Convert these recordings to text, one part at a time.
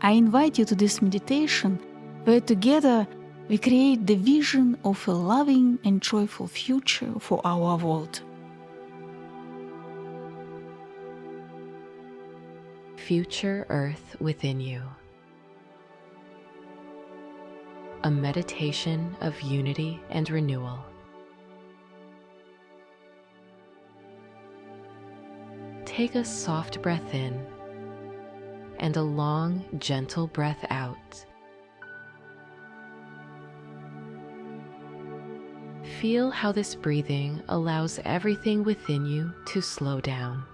I invite you to this meditation where together we create the vision of a loving and joyful future for our world. Future Earth within you. A meditation of unity and renewal. Take a soft breath in and a long, gentle breath out. Feel how this breathing allows everything within you to slow down.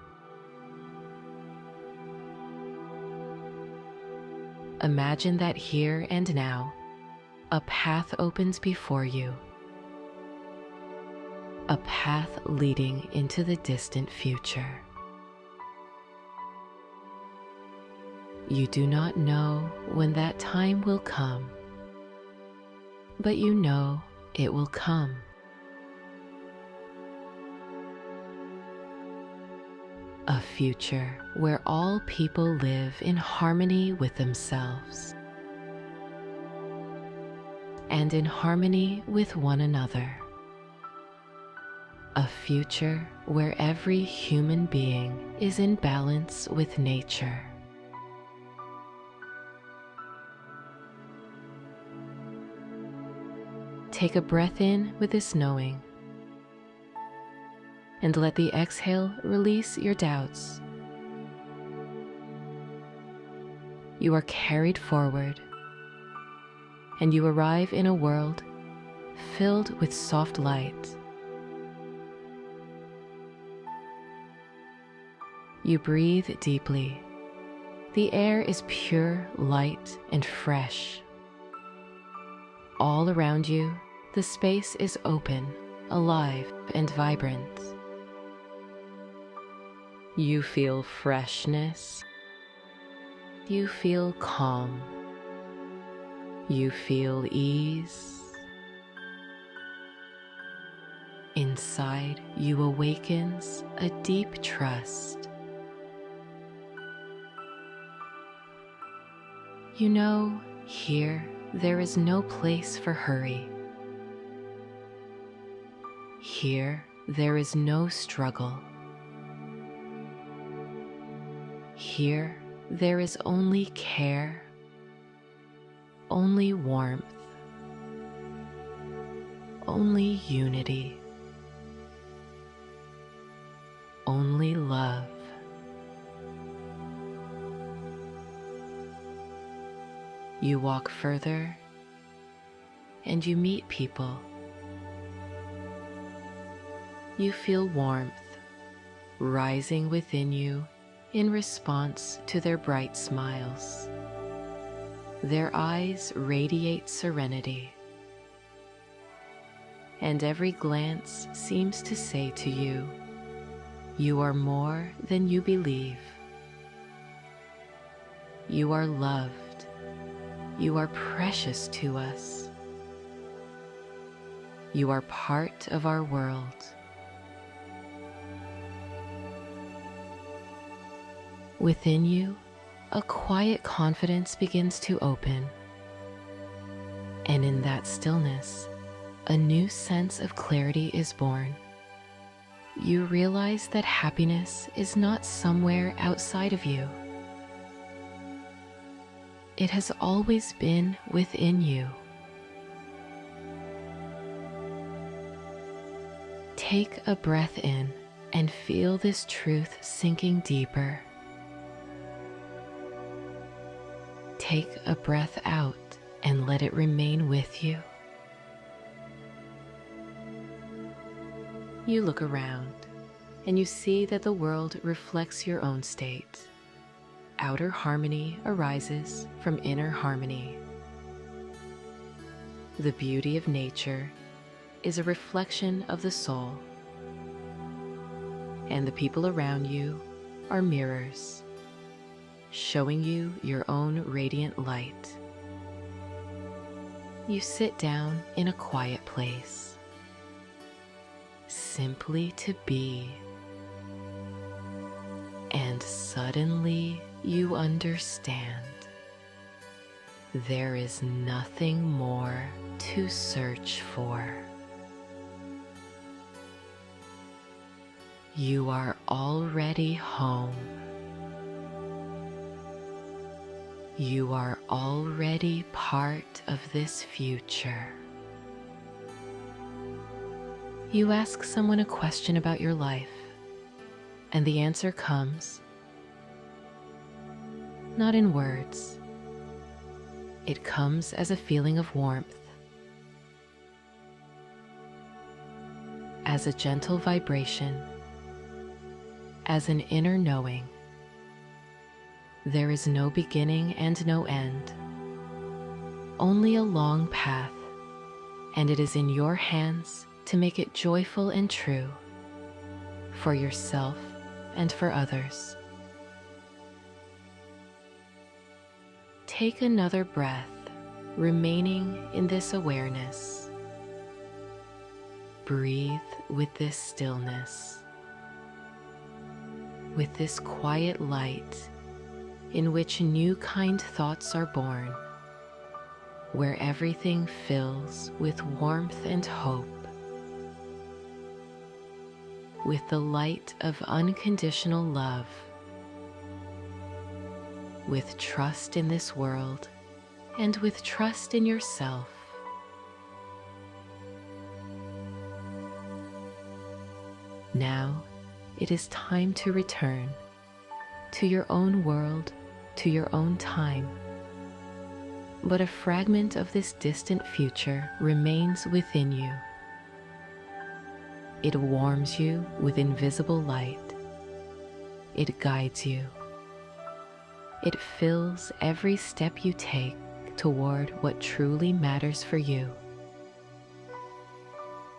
Imagine that here and now, a path opens before you. A path leading into the distant future. You do not know when that time will come, but you know it will come. A future where all people live in harmony with themselves and in harmony with one another. A future where every human being is in balance with nature. Take a breath in with this knowing, and let the exhale release your doubts. You are carried forward, and you arrive in a world filled with soft light. You breathe deeply. The air is pure, light, and fresh. All around you, the space is open, alive, and vibrant. You feel freshness. You feel calm. You feel ease. Inside you awakens a deep trust. You know, here there is no place for hurry. Here there is no struggle. Here there is only care, only warmth, only unity, only love. You walk further and you meet people. You feel warmth rising within you in response to their bright smiles. Their eyes radiate serenity, and every glance seems to say to you, you are more than you believe. You are loved. You are precious to us. You are part of our world. Within you, a quiet confidence begins to open, and in that stillness, a new sense of clarity is born. You realize that happiness is not somewhere outside of you. It has always been within you. Take a breath in and feel this truth sinking deeper. Take a breath out and let it remain with you. You look around and you see that the world reflects your own state. Outer harmony arises from inner harmony. The beauty of nature is a reflection of the soul, and the people around you are mirrors, showing you your own radiant light. You sit down in a quiet place, simply to be, and suddenly you understand. there is nothing more to search for. You are already home. You are already part of this future. You ask someone a question about your life, and the answer comes, not in words. It comes as a feeling of warmth, as a gentle vibration, as an inner knowing. There is no beginning and no end, only a long path, and it is in your hands to make it joyful and true for yourself and for others. Take another breath, remaining in this awareness. Breathe with this stillness, with this quiet light in which new kind thoughts are born, where everything fills with warmth and hope, with the light of unconditional love, with trust in this world and with trust in yourself. Now it is time to return to your own world, to your own time. But a fragment of this distant future remains within you. It warms you with invisible light. It guides you. It fills every step you take toward what truly matters for you.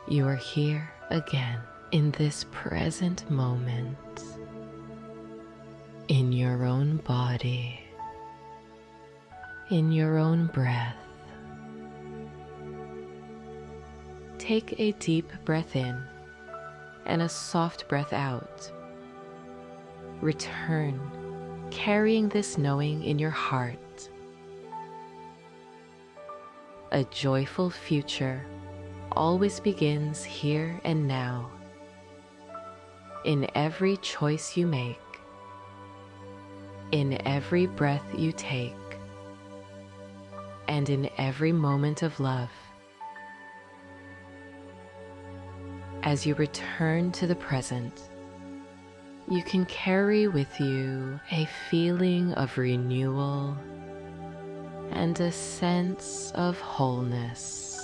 You are here again in this present moment, in your own body, in your own breath. Take a deep breath in and a soft breath out. Return, carrying this knowing in your heart. A joyful future always begins here and now. In every choice you make, in every breath you take, and in every moment of love. As you return to the present, you can carry with you a feeling of renewal and a sense of wholeness.